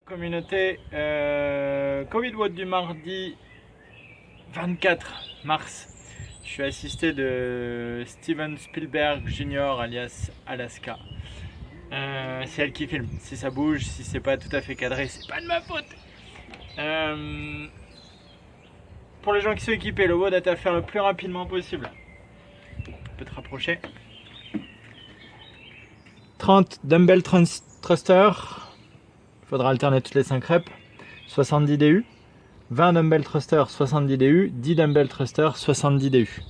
Communauté Covid Watt du mardi 24 mars. Je suis assisté de Steven Spielberg Jr. alias Alaska. C'est elle qui filme. Si ça bouge, si c'est pas tout à fait cadré, c'est pas de ma faute. Pour les gens qui sont équipés, le WOD est à faire le plus rapidement possible. Tu peux te rapprocher. 30 dumbbell thrusters. Il faudra alterner toutes les 5 reps. 70 DU. 20 dumbbell thrusters, 70 DU. 10 dumbbell thrusters, 70 DU.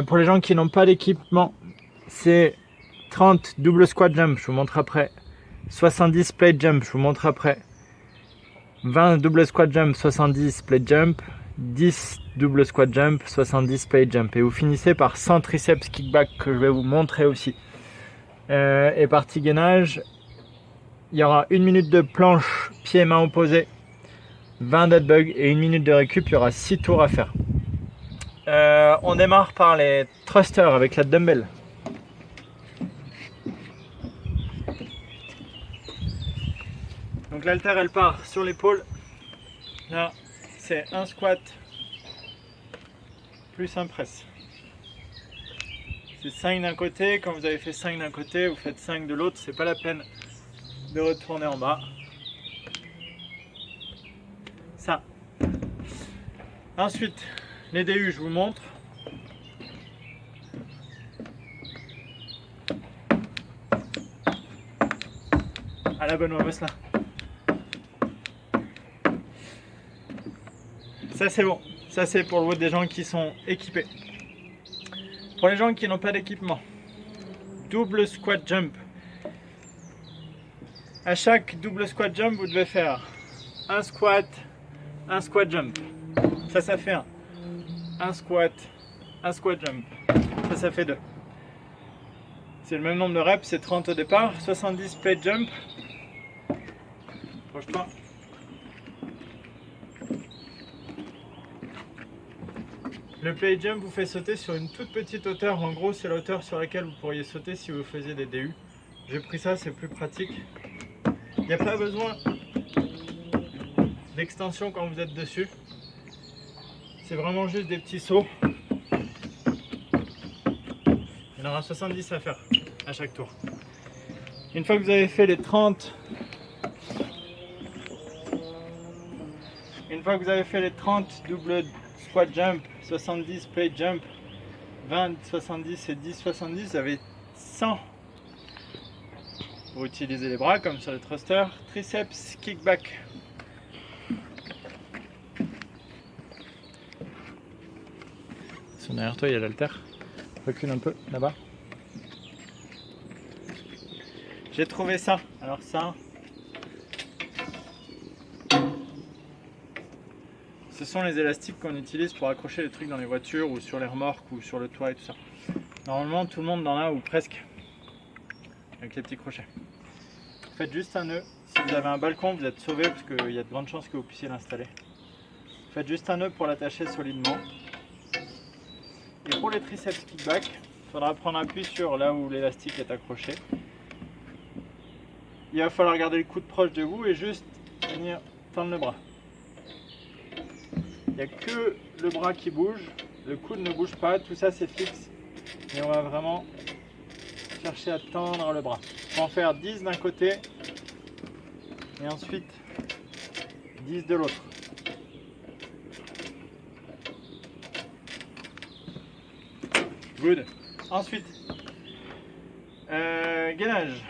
Pour les gens qui n'ont pas d'équipement, c'est 30 double squat jump, je vous montre après. 70 plate jump, je vous montre après. 20 double squat jump, 70 plate jump. 10 double squat jump, 70 plate jump. Et vous finissez par 100 triceps kickback que je vais vous montrer aussi. Et partie gainage, il y aura 1 minute de planche, pieds et mains opposés. 20 dead bugs et 1 minute de récup, il y aura 6 tours à faire. On démarre par les thrusters avec la dumbbell. Donc l'haltère elle part sur l'épaule. Là c'est un squat plus un press. C'est 5 d'un côté, quand vous avez fait 5 d'un côté, vous faites 5 de l'autre, c'est pas la peine de retourner en bas. Ça. Ensuite, les DU, je vous montre. À la bonne mauvaise là. Ça c'est bon. Ça c'est pour le vote des gens qui sont équipés. Pour les gens qui n'ont pas d'équipement, double squat jump. À chaque double squat jump, vous devez faire un squat jump. Ça fait un squat jump. Ça fait 2. C'est le même nombre de reps, c'est 30 au départ. 70 plate jump. Approche-toi. Le plate jump vous fait sauter sur une toute petite hauteur. En gros, c'est la hauteur sur laquelle vous pourriez sauter si vous faisiez des DU. J'ai pris ça, c'est plus pratique. Il n'y a pas besoin d'extension quand vous êtes dessus. C'est vraiment juste des petits sauts. Il y en aura 70 à faire à chaque tour. Une fois que vous avez fait les 30, double squat jump, 70 plate jump, 20 70 et 10 70, vous avez 100 pour utiliser les bras comme sur le thruster. Triceps kickback. Derrière toi il y a l'haltère. Recule un peu là-bas. J'ai trouvé ça. Alors ça, ce sont les élastiques qu'on utilise pour accrocher les trucs dans les voitures ou sur les remorques ou sur le toit et tout ça. Normalement tout le monde en a ou presque. Avec les petits crochets. Faites juste un nœud. Si vous avez un balcon, vous êtes sauvé parce qu'il y a de grandes chances que vous puissiez l'installer. Faites juste un nœud pour l'attacher solidement. Et pour les triceps kickback, il faudra prendre appui sur là où l'élastique est accroché. Il va falloir garder le coude proche de vous et juste venir tendre le bras. Il n'y a que le bras qui bouge, le coude ne bouge pas, tout ça c'est fixe. Et on va vraiment chercher à tendre le bras. On va en faire 10 d'un côté et ensuite 10 de l'autre. Good. Ensuite, gainage.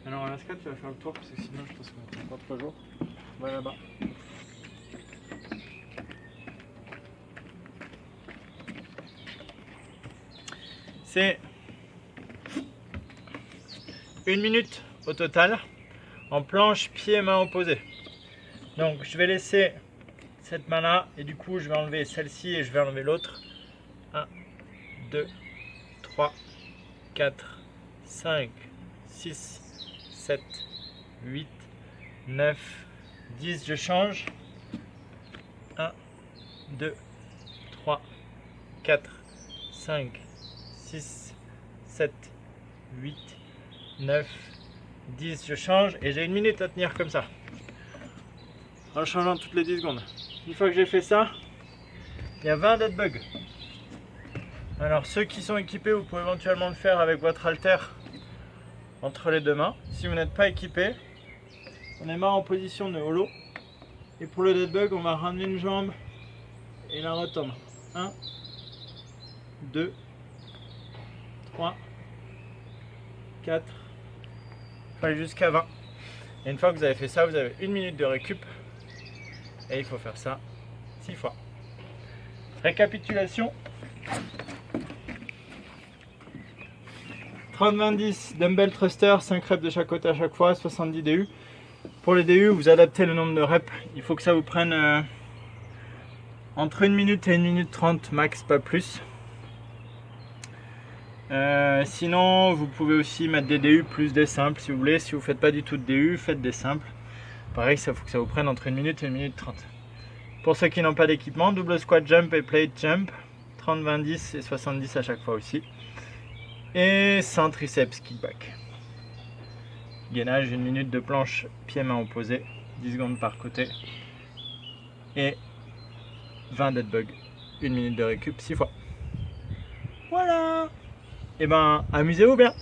Alors Alaska, tu vas faire le tour parce que sinon je pense qu'on ne prend pas 3 jours. On va là-bas. C'est 1 minute au total en planche pieds et mains opposés. Donc je vais laisser cette main là et du coup je vais enlever celle-ci et je vais enlever l'autre. 1, 2, 3, 4, 5, 6, 7, 8, 9, 10. Je change. 1, 2, 3, 4, 5, 6, 7, 8, 9, 10 je change et j'ai 1 minute à tenir comme ça. En changeant toutes les 10 secondes. Une fois que j'ai fait ça, il y a 20 dead bugs. Alors ceux qui sont équipés, vous pouvez éventuellement le faire avec votre halter entre les deux mains. Si vous n'êtes pas équipé, on est en position de holo. Et pour le dead bug, on va ramener une jambe et la retendre. 1, 2, 3, 4, enfin jusqu'à 20. Et une fois que vous avez fait ça, vous avez 1 minute de récup. Et il faut faire ça 6 fois. Récapitulation. 30-20-10, dumbbell thruster, 5 reps de chaque côté à chaque fois, 70 DU. Pour les DU, vous adaptez le nombre de reps. Il faut que ça vous prenne entre 1 minute et 1 minute 30 max, pas plus. Sinon, vous pouvez aussi mettre des DU plus des simples si vous voulez. Si vous ne faites pas du tout de DU, faites des simples. Pareil, ça faut que ça vous prenne entre 1 minute et 1 minute 30. Pour ceux qui n'ont pas d'équipement, double squat jump et plate jump, 30-20-10 et 70 à chaque fois aussi. Et sans triceps kickback. Gainage, 1 minute de planche, pied-main opposé, 10 secondes par côté. Et 20 dead bugs, 1 minute de récup 6 fois. Voilà! Et ben, amusez-vous bien!